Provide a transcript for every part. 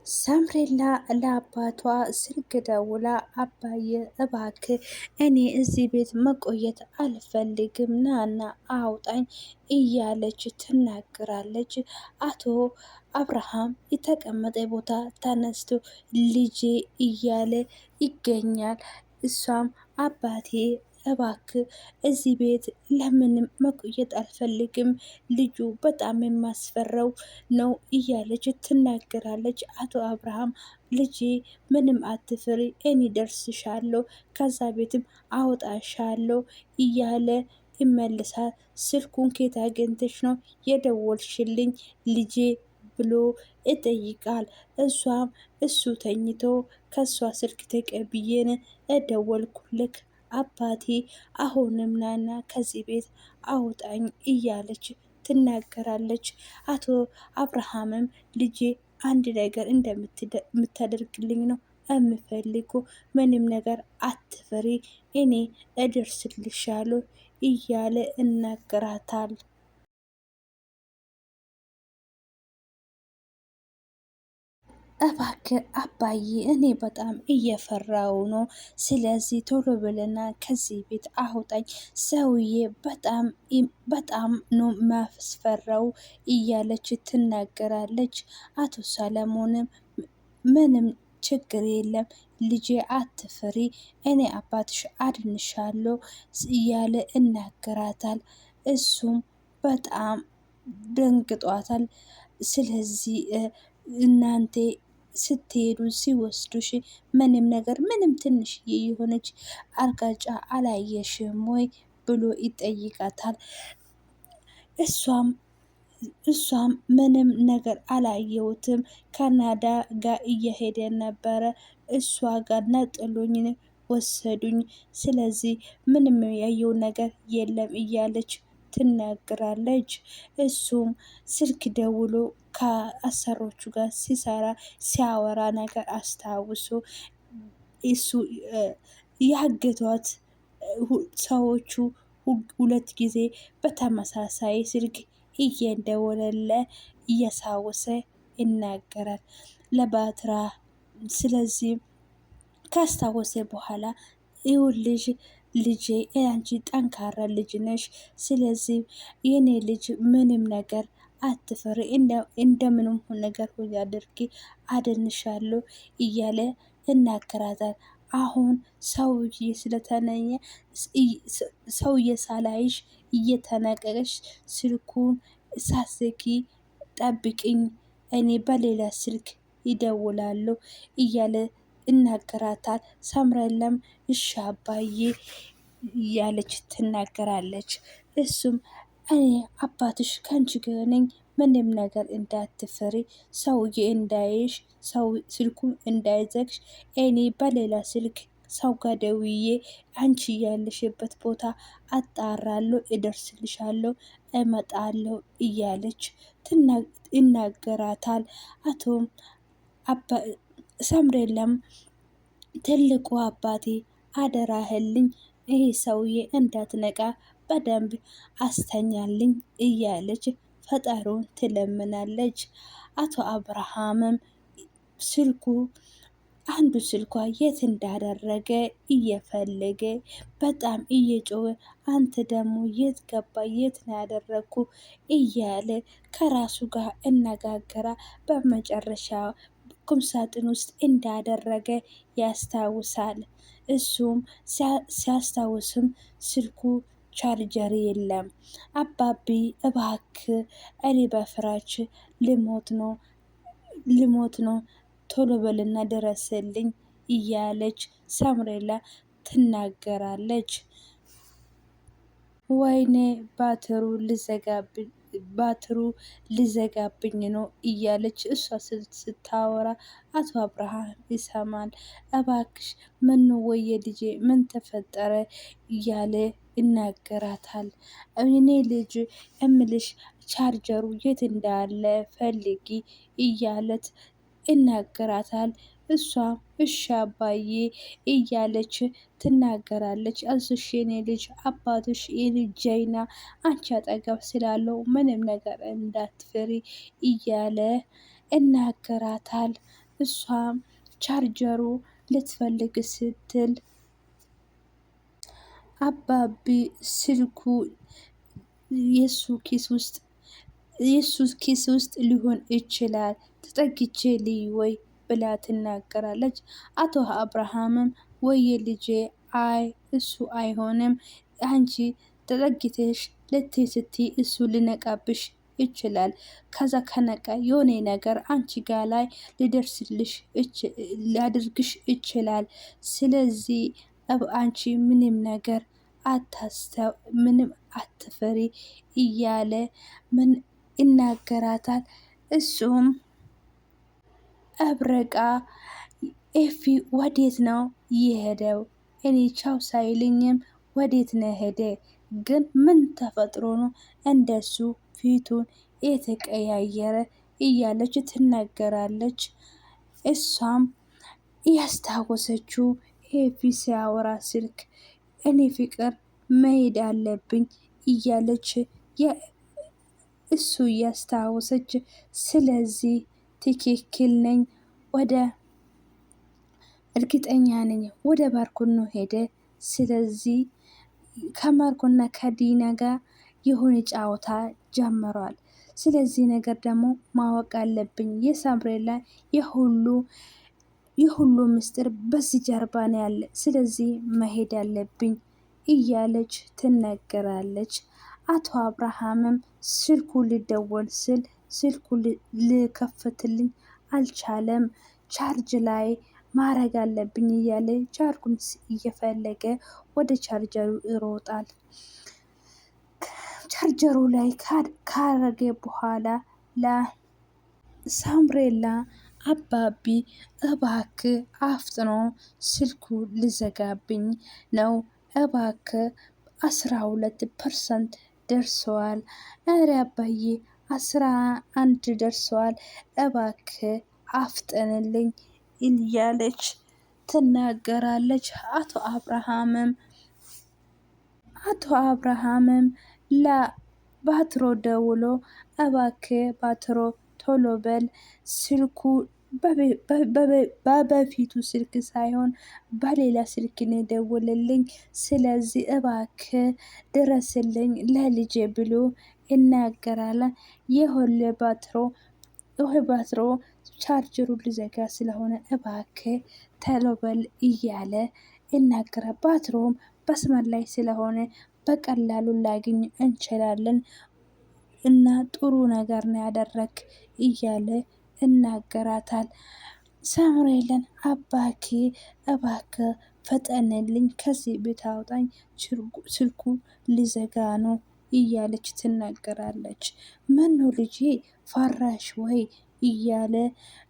ሳምሬላ ለአባቷ ስልክ ደውላ አባዬ እባክህ እኔ እዚህ ቤት መቆየት አልፈልግም፣ ናና አውጣኝ እያለች ትናገራለች። አቶ አብርሃም የተቀመጠ ቦታ ተነስቶ ልጄ እያለ ይገኛል። እሷም አባቴ እባክህ እዚህ ቤት ለምንም መቆየት አልፈልግም፣ ልጁ በጣም የማስፈራው ነው እያለች ትናገራለች። አቶ አብርሃም ልጄ ምንም አትፍሪ፣ እኔ ደርስሻለሁ፣ ከዛ ቤትም አወጣሻለሁ እያለ ይመልሳል። ስልኩን ከየት አግኝተሽ ነው የደወልሽልኝ ልጄ ብሎ ይጠይቃል። እሷም እሱ ተኝቶ ከሷ ስልክ ተቀብዬን እደወልኩልክ አባቴ፣ አሁንም ናና ከዚህ ቤት አውጣኝ እያለች ትናገራለች። አቶ አብርሃምም ልጄ አንድ ነገር እንደምታደርግልኝ ነው የምፈልጉ፣ ምንም ነገር አትፈሪ፣ እኔ እደርስልሻለሁ እያለ እናገራታል። እባክህ አባዬ እኔ በጣም እየፈራው ነው፣ ስለዚህ ቶሎ ብለና ከዚህ ቤት አውጣኝ፣ ሰውዬ በጣም ነው ማስፈራው እያለች ትናገራለች። አቶ ሰለሞንም ምንም ችግር የለም ልጄ አትፍሪ፣ እኔ አባትሽ አድንሻለሁ እያለ እናገራታል። እሱም በጣም ደንግጧታል። ስለዚህ እናንተ ስትሄዱ ሲወስዱሽ ምንም ነገር ምንም ትንሽዬ የሆነች አርጋጫ አላየሽም ወይ ብሎ ይጠይቃታል። እሷም ምንም ነገር አላየሁትም፣ ካናዳ ጋር እየሄደ ነበረ፣ እሷ ጋር ነጥሎኝ ወሰዱኝ፣ ስለዚህ ምንም ያየው ነገር የለም እያለች ትናገራለች። እሱም ስልክ ደውሎ ከአሰሮቹ ጋር ሲያወራ ነገር አስታውሶ እሱ ያገቷት ሰዎቹ ሁለት ጊዜ በተመሳሳይ ስልክ እየደወለለ እያሳወሰ ይናገራል ለባትራ። ስለዚህ ካስታወሰ በኋላ ይኸውልሽ ልጄ አንቺ ጠንካራ ልጅ ነሽ፣ ስለዚህ የኔ ልጅ ምንም ነገር አትፈሪ፣ እንደምንም ነገር ሆኜ አድርጌ አደንሻለሁ እያለ እናገራታል። አሁን ሰውዬ ስለተነኘ ሰውዬ ሳላይሽ እየተነቀቀሽ ስልኩን ሳትዘጊ ጠብቅኝ፣ እኔ በሌላ ስልክ ይደውላሉ እያለ እናገራታል። ሰምረለም እሺ አባዬ እያለች ትናገራለች። እሱም እኔ አባትሽ ከአንቺ ጋር ነኝ፣ ምንም ነገር እንዳትፈሪ፣ ሰውዬ እንዳይሽ፣ ስልኩን እንዳይዘግሽ፣ እኔ በሌላ ስልክ ሰው ጋር ደውዬ አንቺ ያለሽበት ቦታ አጣራለሁ፣ እደርስልሻለሁ፣ እመጣለሁ እያለች ይናገራታል። አቶ ሰምሬለም ትልቁ አባቴ አደራህልኝ፣ ይሄ ሰውዬ እንዳትነቃ በደንብ አስተኛልኝ እያለች ፈጣሪውን ትለምናለች። አቶ አብርሃምም አንዱ ስልኳ የት እንዳደረገ እየፈለገ በጣም እየጮኸ አንተ ደግሞ የት ገባ የት ነው ያደረግኩ እያለ ከራሱ ጋር እነጋገራ። በመጨረሻ ቁምሳጥን ውስጥ እንዳደረገ ያስታውሳል። እሱም ሲያስታውስም ስልኩ ቻርጀር የለም። አባቢ እባክ እኔ በፍራች ልሞት ነው ቶሎ በልና ድረስልኝ እያለች ሳምሬላ ትናገራለች። ወይኔ ባትሩ ልዘጋብኝ ነው እያለች እሷ ስታወራ አቶ አብርሃም ይሰማል። እባክሽ ምን ወየ ልጄ ምን ተፈጠረ እያለ ይናገራታል። እኔ ልጅ እምልሽ ቻርጀሩ የት እንዳለ ፈልጊ እያለት ይናገራታል። እሷም እሺ አባዬ እያለች ትናገራለች። አይዞሽ የኔ ልጅ አባትሽ የኔ ጀይና አንቺ አጠገብ ስላለው ምንም ነገር እንዳትፈሪ እያለ እናገራታል። እሷም ቻርጀሩ ልትፈልግ ስትል አባቢ ስልኩ የሱ ኪስ ውስጥ ሊሆን ይችላል፣ ተጠግቼ ልይ ወይ ብላ ትናገራለች። አቶ አብርሃምም ወየ ልጄ፣ አይ እሱ አይሆንም፣ አንቺ ተጠግተሽ ልትይ ስትይ እሱ ሊነቃብሽ ይችላል። ከዛ ከነቃ የሆነ ነገር አንቺ ጋ ላይ ሊያደርግሽ ይችላል። ስለዚህ አንቺ ምንም አትፈሪ እያለ ምን ይናገራታል። እሱም አብረቃ ኤፊ ወዴት ነው የሄደው? እኔ ቻው ሳይልኝም ወዴት ነው ሄደ? ግን ምን ተፈጥሮ ነው እንደሱ ፊቱን የተቀያየረ? እያለች ትናገራለች። እሷም እያስታወሰችው ኤፊ ሲያወራ ስልክ እኔ ፍቅር መሄድ አለብኝ እያለች እሱ እያስታወሰች፣ ስለዚህ ትክክል ነኝ፣ ወደ እርግጠኛ ነኝ ወደ ባርኮኖ ሄደ። ስለዚህ ከማርኮና ከዲና ጋር የሆነ ጨዋታ ጀምሯል። ስለዚህ ነገር ደግሞ ማወቅ አለብኝ። የሳምሬላ የሁሉ ምስጢር በዚህ ጀርባ ነው ያለ። ስለዚህ መሄድ አለብኝ እያለች ትነገራለች። አቶ አብርሃምም ስልኩ ሊደወል ስል ስልኩ ልከፍትልኝ አልቻለም። ቻርጅ ላይ ማረግ አለብኝ እያለ ቻርጉን እየፈለገ ወደ ቻርጀሩ ይሮጣል። ቻርጀሩ ላይ ካረገ በኋላ ለሳምሬላ አባቢ እባክ አፍጥኖ ስልኩ ልዘጋብኝ ነው፣ እባክ 12% ደርሰዋል። እረ አባዬ 11 ደርሰዋል፣ እባክ አፍጥንልኝ እያለች ትናገራለች። አቶ አብርሃምም ለባትሮ ደውሎ እባክ ባትሮ ቶሎ በል፣ ስልኩ በበፊቱ ስልክ ሳይሆን በሌላ ስልክ ነው የደወለልኝ፣ ስለዚህ እባክ ድረስልኝ ለልጄ ብሎ ይናገራል። የሆለ ባትሮ ቻርጀሩ ሊዘጋ ስለሆነ እባክ ቶሎ በል እያለ ይናገራል። ባትሮም መስመር ላይ ስለሆነ በቀላሉ ላገኝ እንችላለን እና ጥሩ ነገር ነው ያደረክ እያለ እናገራታል። ሳሙኤልን አባኬ እባክ ፈጠንልኝ፣ ከዚህ ቤት አውጣኝ፣ ስልኩ ሊዘጋ ነው እያለች ትናገራለች። ምነው ልጄ ፈራሽ ወይ እያለ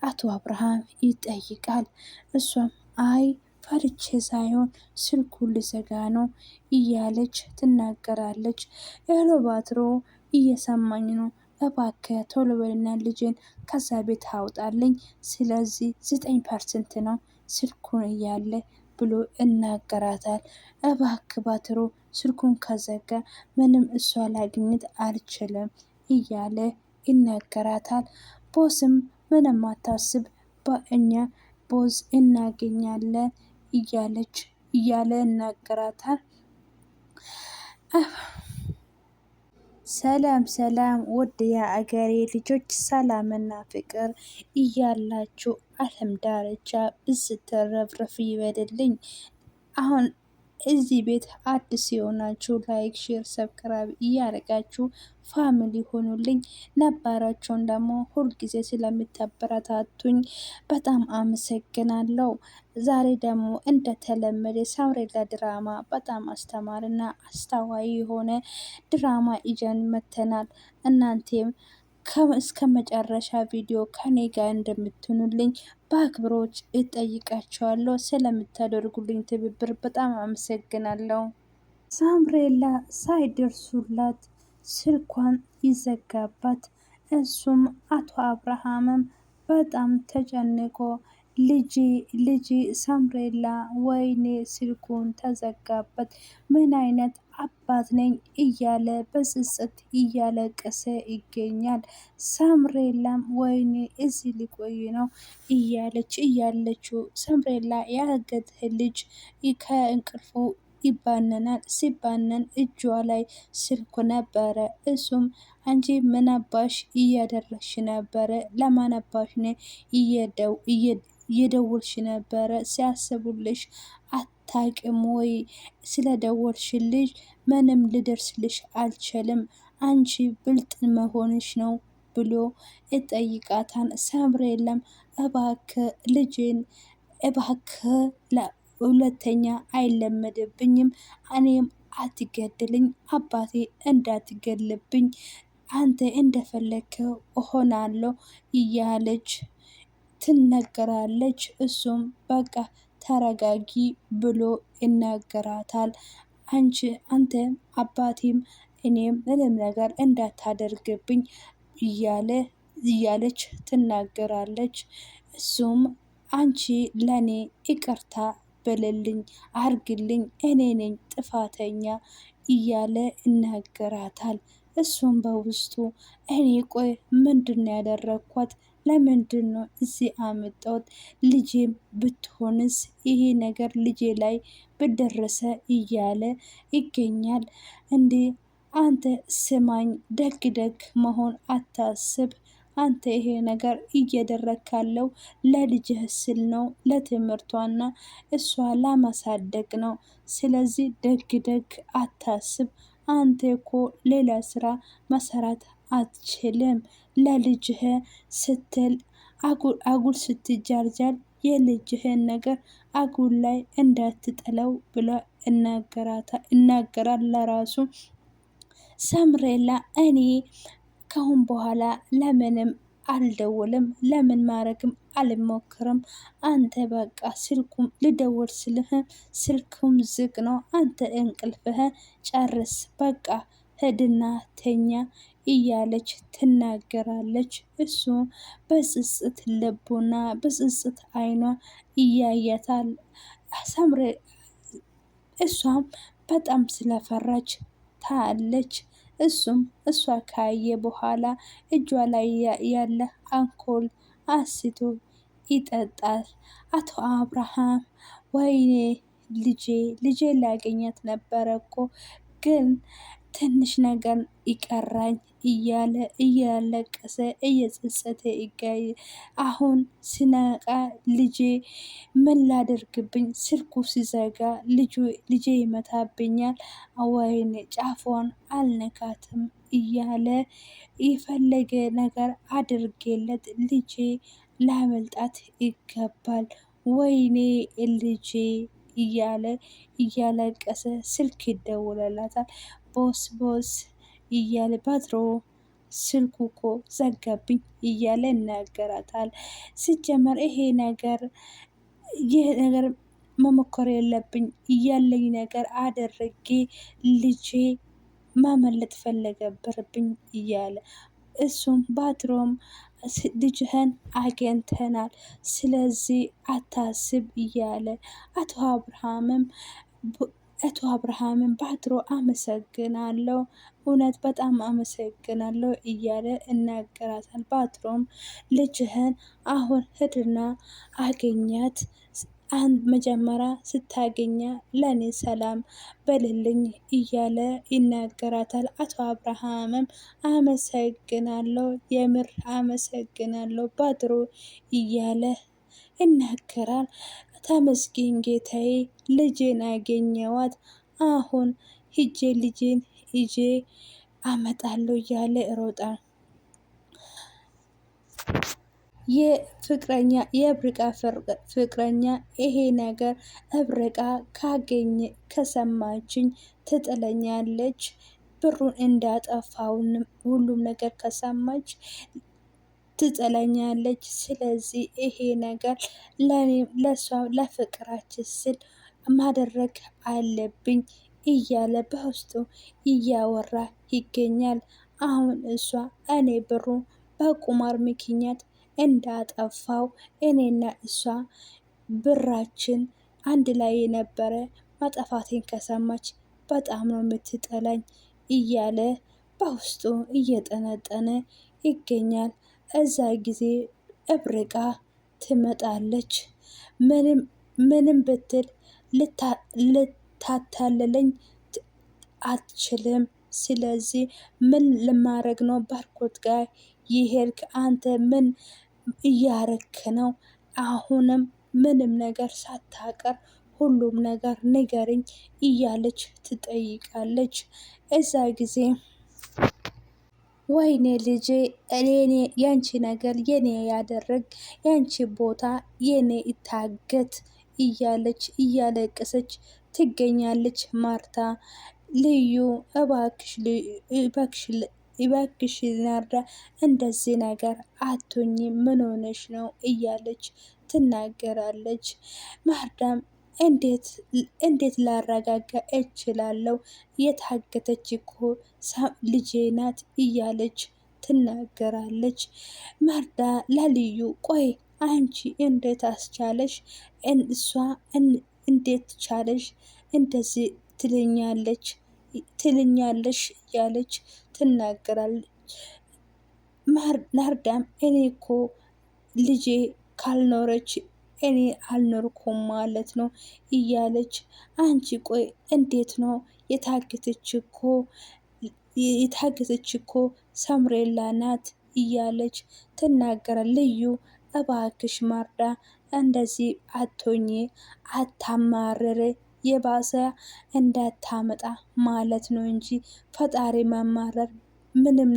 አቶ አብርሃም ይጠይቃል። እሷም አይ ፈርቼ ሳይሆን ስልኩ ሊዘጋ ነው እያለች ትናገራለች። ኤሎባትሮ እየሰማኝ ነው፣ እባክህ ቶሎ በልና ልጄን ከዛ ቤት አውጣልኝ፣ ስለዚህ 9% ነው ስልኩን እያለ ብሎ እናገራታል። እባክህ ባትሮ ስልኩን ከዘጋ ምንም እሷ ላግኘት አልችልም እያለ ይናገራታል። ቦስም ምንም አታስብ በእኛ ቦዝ እናገኛለን እያለ ይናገራታል። ሰላም ሰላም ውድ የአገሬ ልጆች፣ ሰላምና ፍቅር እያላችሁ ዓለም ዳርቻ ብስትረፍረፍ ይበልልኝ። አሁን እዚህ ቤት አዲስ የሆናችሁ ላይክ፣ ሼር፣ ሰብስክራይብ እያደረጋችሁ ፋሚሊ ሆኑልኝ። ነባራቸውን ደግሞ ሁልጊዜ ስለምታበረታቱኝ በጣም አመሰግናለሁ። ዛሬ ደግሞ እንደተለመደ ሳምሬላ ድራማ በጣም አስተማሪና አስተዋይ የሆነ ድራማ ይዘን መተናል። እናንተም እስከ መጨረሻ ቪዲዮ ከኔ ጋር እንደምትሆኑልኝ በአክብሮት እጠይቃቸዋለሁ። ስለምታደርጉልኝ ትብብር በጣም አመሰግናለሁ። ሳምሬላ ሳይደርሱላት ስልኳን ይዘጋባት። እሱም አቶ አብርሃምም በጣም ተጨንቆ ልጅ ሳምሬላ ወይኔ ስልኩን ተዘጋበት፣ ምን አይነት አባት ነኝ እያለ በጽጽት እያለቀሰ ይገኛል። ሳምሬላም ወይኔ እዚህ ሊቆይ ነው እያለችው ሳምሬላ ያገተህ ልጅ ከእንቅልፉ ይባነናል። ሲባነን እጇ ላይ ስልኩ ነበረ። እሱም አንቺ ምን አባሽ እያደረግሽ ነበረ? ለማን አባሽ ነ እየደወልሽ ነበረ? ሲያስቡልሽ አታቅም ወይ? ስለደወልሽልሽ ምንም ልደርስልሽ አልችልም፣ አንቺ ብልጥ መሆንሽ ነው ብሎ ይጠይቃታል። ሳምሬላም እባክህ ልጄን እባክህ ሁለተኛ አይለመድብኝም፣ እኔም አትገድልኝ አባቴ እንዳትገልብኝ፣ አንተ እንደፈለግከው እሆናለሁ እያለች ትነገራለች። እሱም በቃ ተረጋጊ ብሎ ይናገራታል። አንተም አባቴም እኔም ምንም ነገር እንዳታደርግብኝ እያለች ትናገራለች። እሱም አንቺ ለኔ ይቅርታ በልልኝ አርግልኝ፣ እኔ ነኝ ጥፋተኛ እያለ ይናገራታል። እሱም በውስጡ እኔ ቆይ ምንድን ያደረግኳት? ለምንድን ነው እዚህ አመጣሁት? ልጄም ብትሆንስ ይሄ ነገር ልጄ ላይ በደረሰ እያለ ይገኛል። እንዴ አንተ ስማኝ፣ ደግ ደግ መሆን አታስብ። አንተ ይሄ ነገር እየደረግ ካለው ለልጅህ ስል ነው፣ ለትምህርቷና እሷ ለማሳደግ ነው። ስለዚህ ደግ ደግ አታስብ። አንተ እኮ ሌላ ስራ መሰራት አትችልም። ለልጅህ ስትል አጉል ስትጃርጃል የልጅህን ነገር አጉል ላይ እንዳትጥለው ብሎ ይናገራል ለራሱ። ሳምሬላ እኔ ካሁን በኋላ ለምንም አልደውልም፣ ለምን ማድረግም አልሞክርም። አንተ በቃ ስልኩም ልደውል ስልህ ስልኩም ዝግ ነው፣ አንተ እንቅልፍህ ጨርስ፣ በቃ ሂድና ተኛ እያለች ትናገራለች። እሱ በጽጽት ልቡና በጽጽት አይኗ እያያታል። ሳምሬ እሷም በጣም ስለፈራች ታያለች። እሱም እሷ ካየ በኋላ እጇ ላይ ያለ አንኮል አንስቶ ይጠጣል። አቶ አብርሃም ወይኔ ልጄ ላገኛት ነበረ እኮ ግን ትንሽ ነገር ይቀራኝ እያለ እያለቀሰ እየጸጸተ ይገኝ። አሁን ስነቃ ልጄ ምን ላደርግብኝ? ስልኩ ሲዘጋ ልጄ ይመታብኛል፣ ወይኔ ጫፏን አልነካትም እያለ የፈለገ ነገር አድርጌለት ልጄ ላመልጣት ይገባል፣ ወይኔ ልጄ እያለ እያለቀሰ ስልክ ይደውለላታል። ቦስ እያለ ባትሮ ስልኩ እኮ ዘጋብኝ እያለ ይናገራታል። ሲጀመር ይሄ ነገር መሞከር የለብኝ እያለኝ ነገር አደረጌ ልጄ ማመለጥ ፈለገብርብኝ እያለ እሱም ባትሮም ልጅህን አግኝተናል፣ ስለዚህ አታስብ እያለ አቶ አብርሃምም ባትሮ አመሰግናለሁ፣ እውነት በጣም አመሰግናለሁ እያለ እናገራታል። ባትሮም ልጅህን አሁን ሂድና አገኛት፣ መጀመሪያ ስታገኛ ለኔ ሰላም በልልኝ እያለ ይናገራታል። አቶ አብርሃምም አመሰግናለሁ፣ የምር አመሰግናለሁ ባትሮ እያለ ይናገራል። ተመስገን ጌታዬ፣ ልጄን አገኘዋት፣ አሁን ሂጄ ልጄን ይዤ አመጣለሁ እያለ ሮጣል። የብርቃ ፍቅረኛ ይሄ ነገር እብርቃ ከሰማችኝ ትጥለኛለች፣ ብሩን እንዳጠፋውንም ሁሉም ነገር ከሰማች ትጥለኛለች። ስለዚህ ይሄ ነገር ለሷ ለፍቅራችን ስል ማድረግ አለብኝ እያለ በውስጡ እያወራ ይገኛል። አሁን እሷ እኔ ብሩ በቁማር ምክንያት እንዳጠፋው እኔና እሷ ብራችን አንድ ላይ የነበረ ማጠፋቴን ከሰማች በጣም ነው የምትጠላኝ እያለ በውስጡ እየጠነጠነ ይገኛል። እዛ ጊዜ እብርቃ ትመጣለች። ምንም ብትል ልታታልለኝ አትችልም። ስለዚህ ምን ልማረግ ነው ባርኮት ጋር ይሄድክ? አንተ ምን እያረክ ነው? አሁንም ምንም ነገር ሳታቀር ሁሉም ነገር ንገርኝ እያለች ትጠይቃለች። እዛ ጊዜ ወይኔ ልጄ እኔ ያንቺ ነገር የኔ ያደረግ ያንቺ ቦታ የኔ ይታገት እያለች እያለቀሰች ትገኛለች። ማርታ ልዩ እባክሽ ናርዳ እንደዚህ ነገር አቶኝ ምን ሆነሽ ነው እያለች ትናገራለች። ማርዳም እንዴት ላረጋጋ እችላለሁ? የታገተች እኮ ልጄ ናት እያለች ትናገራለች። ማርዳ ለልዩ ቆይ አንቺ እንዴት አስቻለሽ? እሷ እንዴት ቻለሽ እንደዚህ ትልኛለሽ እያለች ትናገራለች። ናርዳም እኔ እኮ ልጄ ካልኖረች እኔ አልኖርኩም ማለት ነው እያለች አንቺ ቆይ እንዴት ነው የታገተች እኮ ሰምሬላ ናት እያለች ትናገራል። ልዩ እባክሽ ማርዳ እንደዚህ አቶኝ አታማርር የባሰ እንዳታመጣ ማለት ነው እንጂ ፈጣሪ ማማረር ምንም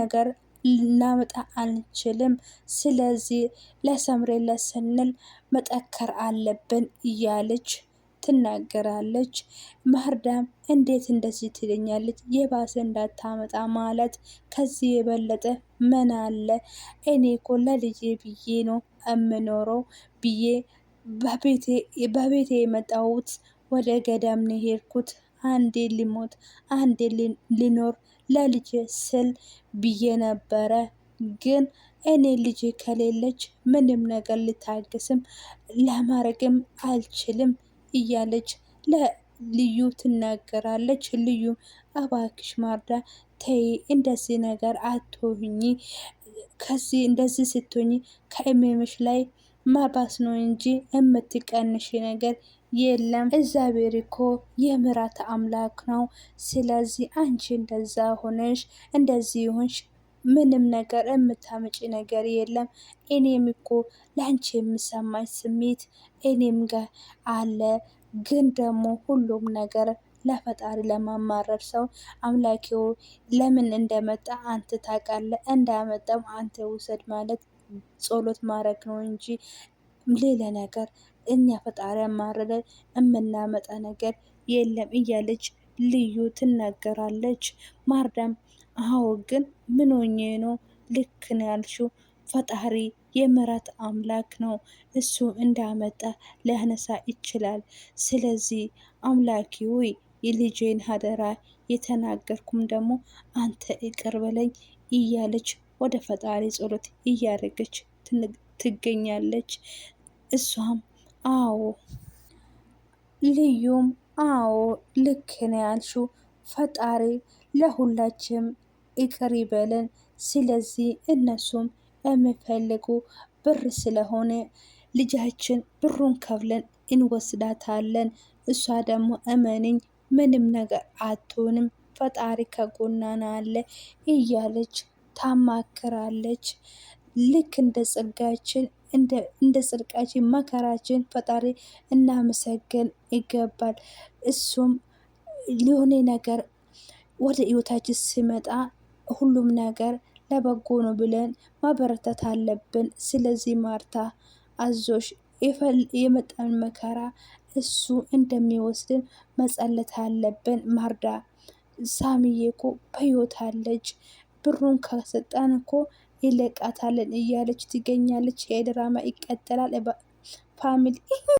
ነገር ልናመጣ አንችልም። ስለዚህ ለሰምሬለት ስንል መጠከር አለብን እያለች ትናገራለች። ማርዳም እንዴት እንደዚህ ትለኛለች? የባሰ እንዳታመጣ ማለት ከዚህ የበለጠ ምን አለ? እኔ እኮ ለልጄ ብዬ ነው እምኖረው ብዬ በቤቴ የመጣሁት ወደ ገዳም ነው የሄድኩት። አንዴ ሊሞት አንዴ ሊኖር ለልጄ ስል ብዬ ነበረ። ግን እኔ ልጄ ከሌለች ምንም ነገር ልታገስም ለማረግም አልችልም እያለች ለልዩ ትናገራለች። ልዩ እባክሽ ማርዳ ተይ እንደዚህ ነገር አትሆኚ። ከዚህ እንደዚህ ስትሆኚ ከእሜምሽ ላይ ማባስ ነው እንጂ የምትቀንሽ ነገር የለም። እግዚአብሔር እኮ የምህረት አምላክ ነው። ስለዚህ አንቺ እንደዛ ሆነሽ እንደዚህ ሆንሽ ምንም ነገር የምታመጪ ነገር የለም። እኔም እኮ ለአንቺ የምሰማኝ ስሜት እኔም ጋር አለ። ግን ደግሞ ሁሉም ነገር ለፈጣሪ ለማማረር ሰው አምላኬው ለምን እንደመጣ አንተ ታውቃለህ፣ እንዳመጣም አንተ ውሰድ ማለት ጸሎት ማድረግ ነው እንጂ ሌላ ነገር እኛ ፈጣሪ ያማረረን የምናመጣ ነገር የለም እያለች ልዩ ትናገራለች። ማርዳም አዎ ግን ምን ሆኜ ነው? ልክ ነው ያልሽው። ፈጣሪ የምህረት አምላክ ነው። እሱ እንዳመጣ ሊያነሳ ይችላል። ስለዚህ አምላኪ ሆይ የልጄን ሀደራ የተናገርኩም ደግሞ አንተ ይቅር በለኝ እያለች ወደ ፈጣሪ ጸሎት እያደረገች ትገኛለች። እሷም አዎ ልዩም አዎ ልክ ነው ያልሽው፣ ፈጣሪ ለሁላችንም ይቅር ይበለን። ስለዚህ እነሱም የሚፈልጉ ብር ስለሆነ ልጃችን ብሩን ከፍለን እንወስዳታለን። እሷ ደግሞ እመንኝ ምንም ነገር አትሆንም፣ ፈጣሪ ከጎናና አለ እያለች ታማክራለች። ልክ እንደ ጽድቃችን መከራችን ፈጣሪ እናመሰግን ይገባል። እሱም ሊሆነ ነገር ወደ ህይወታችን ሲመጣ ሁሉም ነገር ለበጎ ነው ብለን ማበረታት አለብን። ስለዚህ ማርታ አዞሽ የመጣን መከራ እሱ እንደሚወስድን መጸለት አለብን። ማርዳ ሳሚዬ እኮ በህይወት አለች፣ ብሩን ከሰጣን እኮ ይለቃታለን እያለች ትገኛለች። የድራማ ይቀጥላል ፋሚሊ